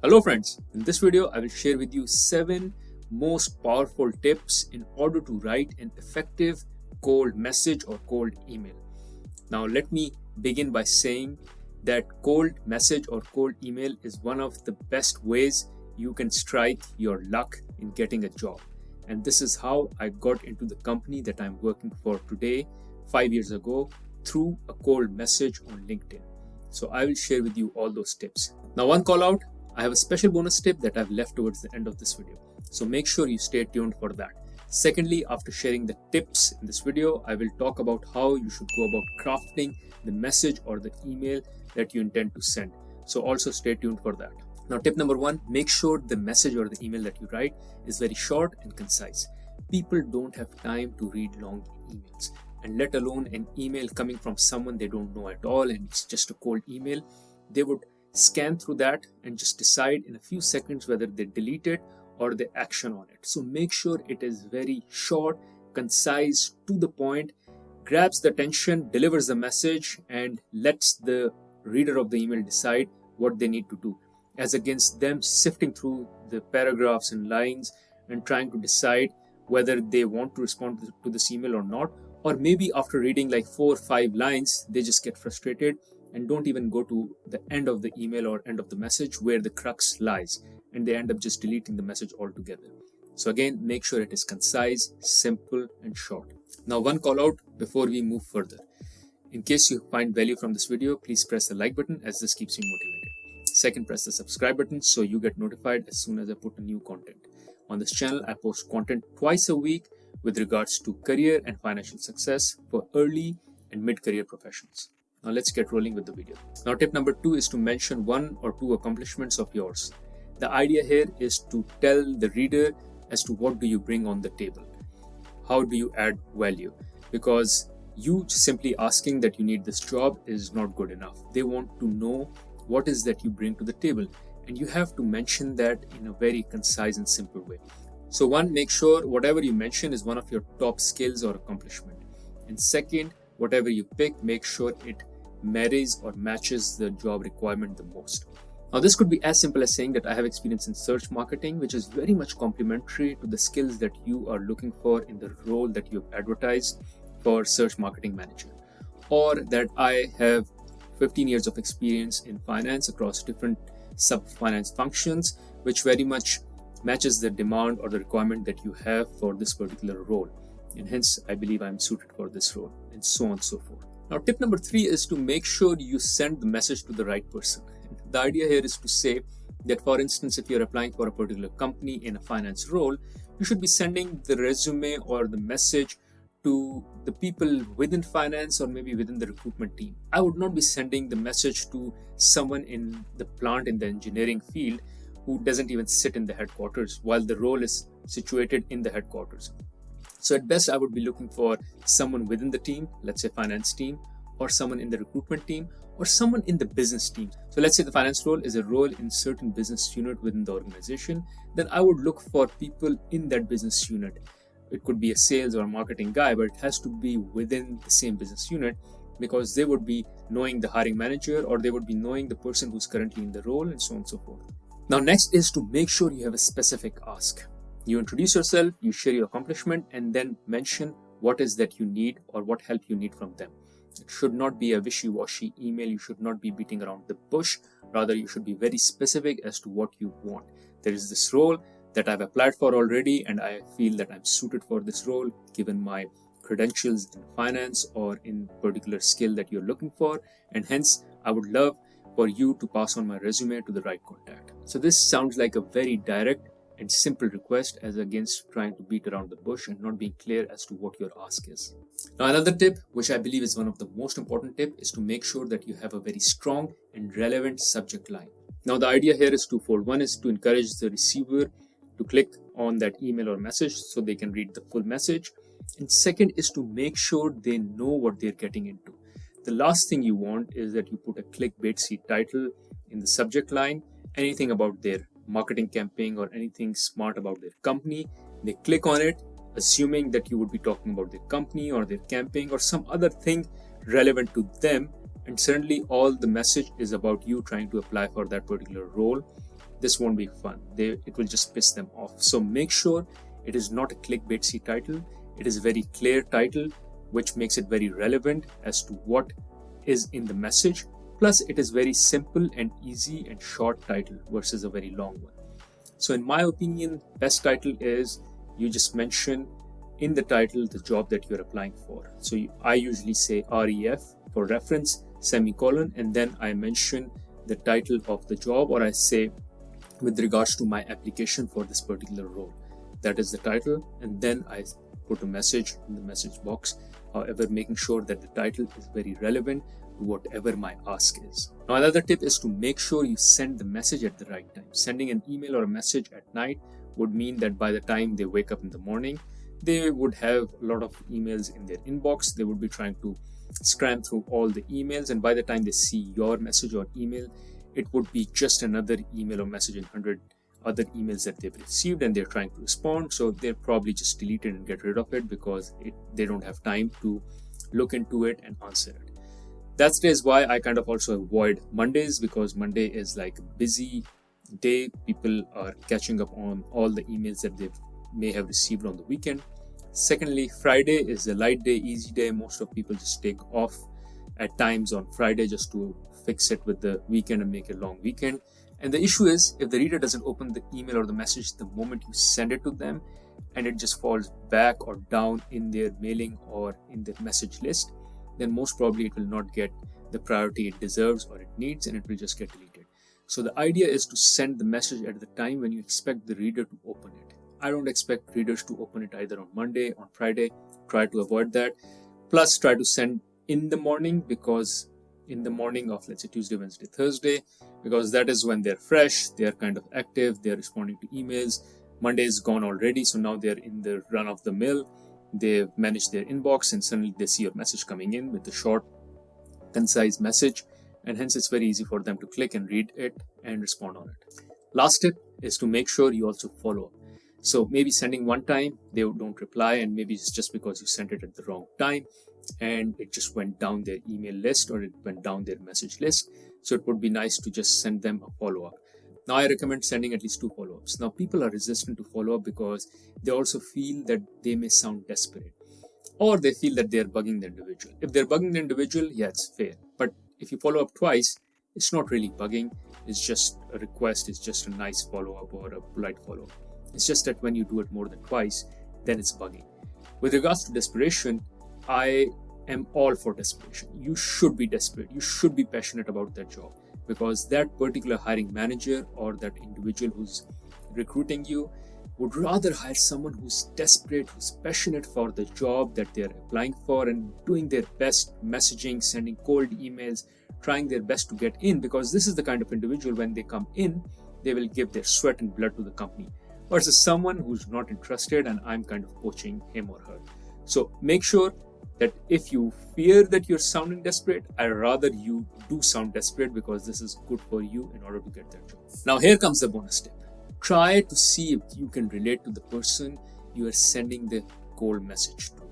Hello friends, in this video I will share with you 7 most powerful tips in order to write an effective cold message or cold email. Now let me begin by saying that cold message or cold email is one of the best ways you can strike your luck in getting a job. And this is how I got into the company that I'm working for today, 5 years ago, through a cold message on LinkedIn. So I will share with you all those tips. Now one call out, I have a special bonus tip that I've left towards the end of this video. So make sure you stay tuned for that. Secondly, after sharing the tips in this video, I will talk about how you should go about crafting the message or the email that you intend to send. So also stay tuned for that. Now tip number 1, make sure the message or the email that you write is very short and concise. People don't have time to read long emails, and let alone an email coming from someone they don't know at all and it's just a cold email. They would scan through that and just decide in a few seconds whether they delete it or they action on it. So make sure it is very short, concise, to the point, grabs the attention, delivers the message, and lets the reader of the email decide what they need to do, as against them sifting through the paragraphs and lines and trying to decide whether they want to respond to this email or not. Or maybe after reading like 4 or 5 lines, they just get frustrated and don't even go to the end of the email or end of the message where the crux lies, and they end up just deleting the message altogether. So again, make sure it is concise, simple, and short. Now one call out before we move further. In case you find value from this video, please press the like button, as this keeps me motivated. Second, press the subscribe button so you get notified as soon as I put a new content. On this channel, I post content twice a week with regards to career and financial success for early and mid-career professionals. Now let's get rolling with the video. Now tip number 2 is to mention 1 or 2 accomplishments of yours. The idea here is to tell the reader as to what do you bring on the table. How do you add value? Because you simply asking that you need this job is not good enough. They want to know what is that you bring to the table, and you have to mention that in a very concise and simple way. So 1, make sure whatever you mention is one of your top skills or accomplishment. And second, whatever you pick, make sure it marries or matches the job requirement the most. Now this could be as simple as saying that I have experience in search marketing, which is very much complementary to the skills that you are looking for in the role that you've advertised for search marketing manager. Or that I have 15 years of experience in finance across different sub-finance functions, which very much matches the demand or the requirement that you have for this particular role. And hence, I believe I'm suited for this role, and so on and so forth. Now, tip number 3 is to make sure you send the message to the right person. The idea here is to say that, for instance, if you're applying for a particular company in a finance role, you should be sending the resume or the message to the people within finance or maybe within the recruitment team. I would not be sending the message to someone in the plant in the engineering field who doesn't even sit in the headquarters while the role is situated in the headquarters. So at best, I would be looking for someone within the team, let's say finance team, or someone in the recruitment team, or someone in the business team. So let's say the finance role is a role in certain business unit within the organization, then I would look for people in that business unit. It could be a sales or a marketing guy, but it has to be within the same business unit, because they would be knowing the hiring manager, or they would be knowing the person who's currently in the role, and so on and so forth. Now next is to make sure you have a specific ask. You introduce yourself, you share your accomplishment, and then mention what is that you need or what help you need from them. It should not be a wishy-washy email. You should not be beating around the bush. Rather, you should be very specific as to what you want. There is this role that I've applied for already, and I feel that I'm suited for this role given my credentials in finance or in particular skill that you're looking for, and hence I would love for you to pass on my resume to the right contact. So this sounds like a very direct and simple request, as against trying to beat around the bush and not being clear as to what your ask is. Now another tip, which I believe is one of the most important tip, is to make sure that you have a very strong and relevant subject line. Now the idea here is twofold. 1 is to encourage the receiver to click on that email or message so they can read the full message. And second is to make sure they know what they're getting into. The last thing you want is that you put a clickbaity title in the subject line, anything about their marketing campaign or anything smart about their company. They click on it, assuming that you would be talking about their company or their campaign or some other thing relevant to them, and suddenly all the message is about you trying to apply for that particular role this won't be fun. It will just piss them off. So make sure it is not a clickbaity title. It is a very clear title, which makes it very relevant as to what is in the message. Plus, it is very simple and easy and short title versus a very long one. So in my opinion, best title is you just mention in the title the job that you're applying for. So I usually say REF for reference, semicolon, and then I mention the title of the job, or I say with regards to my application for this particular role. That is the title, and then I put a message in the message box. However, making sure that the title is very relevant to whatever my ask is. Now, another tip is to make sure you send the message at the right time. Sending an email or a message at night would mean that by the time they wake up in the morning, they would have a lot of emails in their inbox. They would be trying to scram through all the emails, and by the time they see your message or email, it would be just another email or message in 100 other emails that they've received, and they're trying to respond. So they'll probably just delete it and get rid of it because they don't have time to look into it and answer it. That's why I kind of also avoid Mondays, because Monday is like a busy day. People are catching up on all the emails that they may have received on the weekend. Secondly, Friday is a light day, easy day. Most of people just take off at times on Friday just to fix it with the weekend and make a long weekend. And the issue is, if the reader doesn't open the email or the message the moment you send it to them, and it just falls back or down in their mailing or in their message list, then most probably it will not get the priority it deserves or it needs, and it will just get deleted. So the idea is to send the message at the time when you expect the reader to open it. I don't expect readers to open it either on Monday, on Friday. Try to avoid that. Plus, try to send in the morning, because in the morning of, let's say, Tuesday, Wednesday, Thursday, because that is when they're fresh, they're kind of active, they're responding to emails. Monday is gone already, so now they're in the run of the mill. They've managed their inbox, and suddenly they see your message coming in with a short, concise message, and hence it's very easy for them to click and read it and respond on it. Last tip is to make sure you also follow up. So maybe sending one time, they don't reply, and maybe it's just because you sent it at the wrong time and it just went down their email list or it went down their message list. So it would be nice to just send them a follow-up. Now, I recommend sending at least 2 follow-ups. Now, people are resistant to follow-up because they also feel that they may sound desperate, or they feel that they're bugging the individual. If they're bugging the individual, yeah, it's fair. But if you follow up twice, it's not really bugging. It's just a request. It's just a nice follow-up or a polite follow-up. It's just that when you do it more than twice, then it's bugging. With regards to desperation, I am all for desperation. You should be desperate. You should be passionate about that job, because that particular hiring manager or that individual who's recruiting you would rather hire someone who's desperate, who's passionate for the job that they're applying for and doing their best, messaging, sending cold emails, trying their best to get in, because this is the kind of individual, when they come in, they will give their sweat and blood to the company, versus someone who's not interested and I'm kind of poaching him or her. So make sure that if you fear that you're sounding desperate, I'd rather you do sound desperate, because this is good for you in order to get that job. Now, here comes the bonus tip. Try to see if you can relate to the person you are sending the cold message to.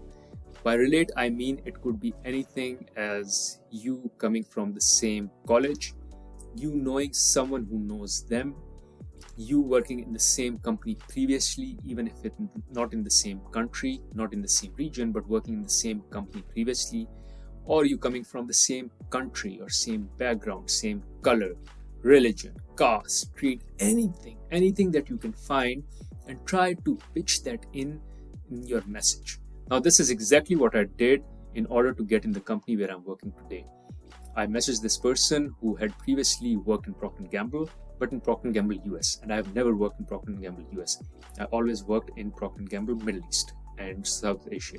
By relate, I mean it could be anything as you coming from the same college, you knowing someone who knows them, you working in the same company previously, even if it's not in the same country, not in the same region, but working in the same company previously, or you coming from the same country or same background, same color, religion, caste, creed, anything that you can find, and try to pitch that in your message. Now, this is exactly what I did in order to get in the company where I'm working today. I messaged this person who had previously worked in Procter & Gamble, but in Procter & Gamble US, and I have never worked in Procter & Gamble US. I always worked in Procter & Gamble Middle East and South Asia.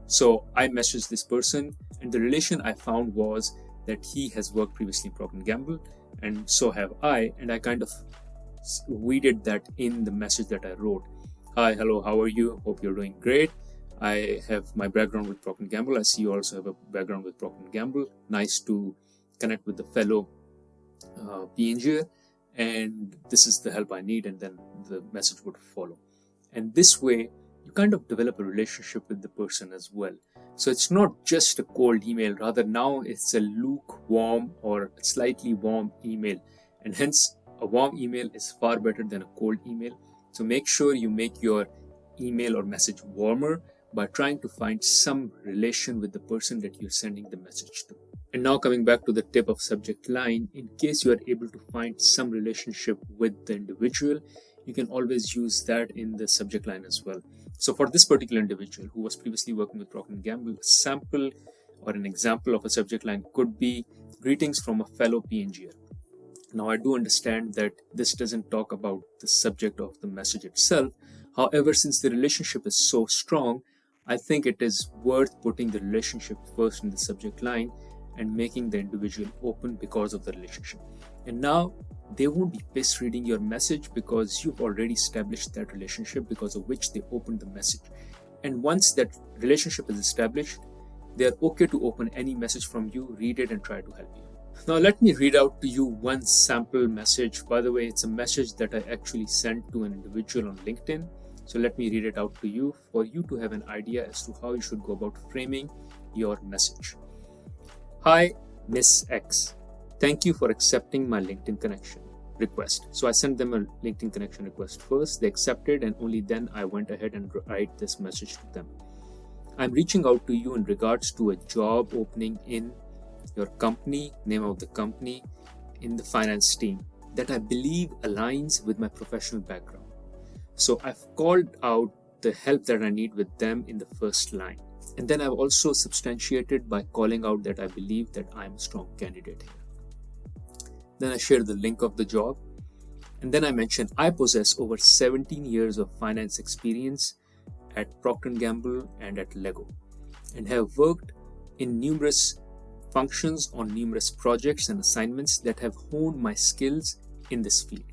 So I messaged this person, and the relation I found was that he has worked previously in Procter & Gamble, and so have I, and I kind of weeded that in the message that I wrote. Hi, hello, how are you? Hope you're doing great. I have my background with Procter & Gamble. I see you also have a background with Procter & Gamble. Nice to connect with the fellow P&G, and this is the help I need, and then the message would follow. And this way, you kind of develop a relationship with the person as well. So it's not just a cold email, rather now it's a lukewarm or slightly warm email, and hence A warm email is far better than a cold email. So make sure you make your email or message warmer by trying to find some relation with the person that you're sending the message to. And now coming back to the tip of subject line, in case you are able to find some relationship with the individual, you can always use that in the subject line as well. So for this particular individual who was previously working with Procter & Gamble, a sample or an example of a subject line could be greetings from a fellow P&G'er. Now I do understand that this doesn't talk about the subject of the message itself. However, since the relationship is so strong, I think it is worth putting the relationship first in the subject line and making the individual open because of the relationship. And now they won't be pissed reading your message because you've already established that relationship because of which they opened the message. And once that relationship is established, they are okay to open any message from you, read it and try to help you. Now let me read out to you one sample message. By the way, it's a message that I actually sent to an individual on LinkedIn. So let me read it out to you for you to have an idea as to how you should go about framing your message. Hi, Miss X. Thank you for accepting my LinkedIn connection request. So I sent them a LinkedIn connection request first. They accepted and only then I went ahead and write this message to them. I'm reaching out to you in regards to a job opening in your company, name of the company, in the finance team that I believe aligns with my professional background. So I've called out the help that I need with them in the first line. And then I've also substantiated by calling out that I believe that I'm a strong candidate here. Then I share the link of the job. And then I mention I possess over 17 years of finance experience at Procter & Gamble and at Lego and have worked in numerous functions on numerous projects and assignments that have honed my skills in this field.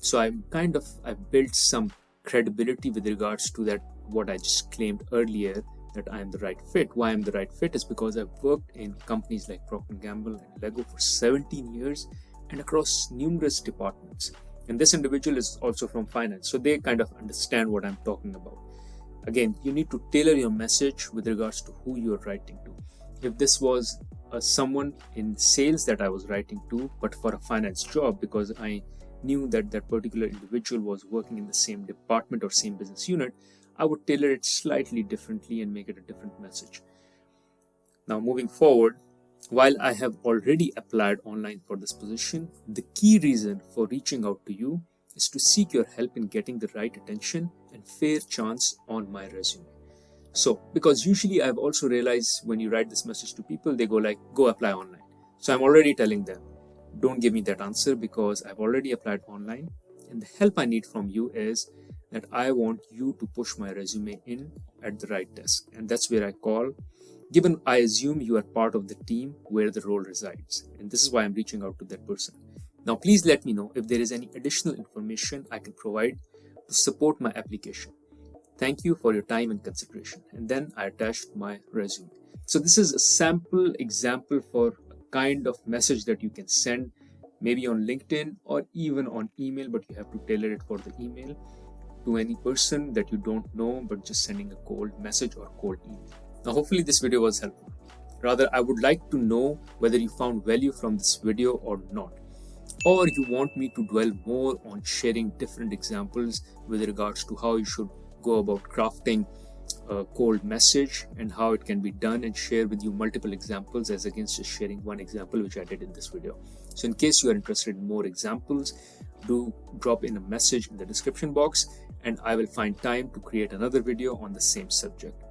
So I've built some credibility with regards to that, what I just claimed earlier, that I am the right fit. Why I'm the right fit is because I've worked in companies like Procter & Gamble and Lego for 17 years and across numerous departments. And this individual is also from finance, so they kind of understand what I'm talking about. Again, you need to tailor your message with regards to who you're writing to. If this was someone in sales that I was writing to, but for a finance job, because I knew that that particular individual was working in the same department or same business unit, I would tailor it slightly differently and make it a different message. Now, moving forward, while I have already applied online for this position, the key reason for reaching out to you is to seek your help in getting the right attention and fair chance on my resume. So, because usually I've also realized when you write this message to people, they go like, go apply online. So I'm already telling them, don't give me that answer because I've already applied online. And the help I need from you is that I want you to push my resume in at the right desk. And that's where I call, given I assume you are part of the team where the role resides. And this is why I'm reaching out to that person. Now, please let me know if there is any additional information I can provide to support my application. Thank you for your time and consideration. And then I attached my resume. So this is a sample example for a kind of message that you can send maybe on LinkedIn or even on email, but you have to tailor it for the email to any person that you don't know, but just sending a cold message or cold email. Now, hopefully this video was helpful. Rather, I would like to know whether you found value from this video or not. Or you want me to dwell more on sharing different examples with regards to how you should go about crafting a cold message and how it can be done, and share with you multiple examples as against just sharing one example, which I did in this video. So in case you are interested in more examples, do drop in a message in the description box and I will find time to create another video on the same subject.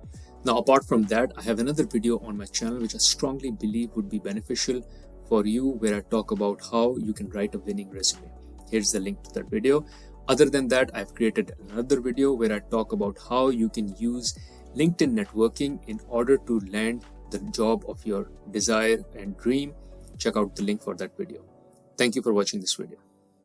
Now, apart from that, I have another video on my channel which I strongly believe would be beneficial for you, where I talk about how you can write a winning resume. Here's the link to that video. Other than that, I've created another video where I talk about how you can use LinkedIn networking in order to land the job of your desire and dream. Check out the link for that video. Thank you for watching this video.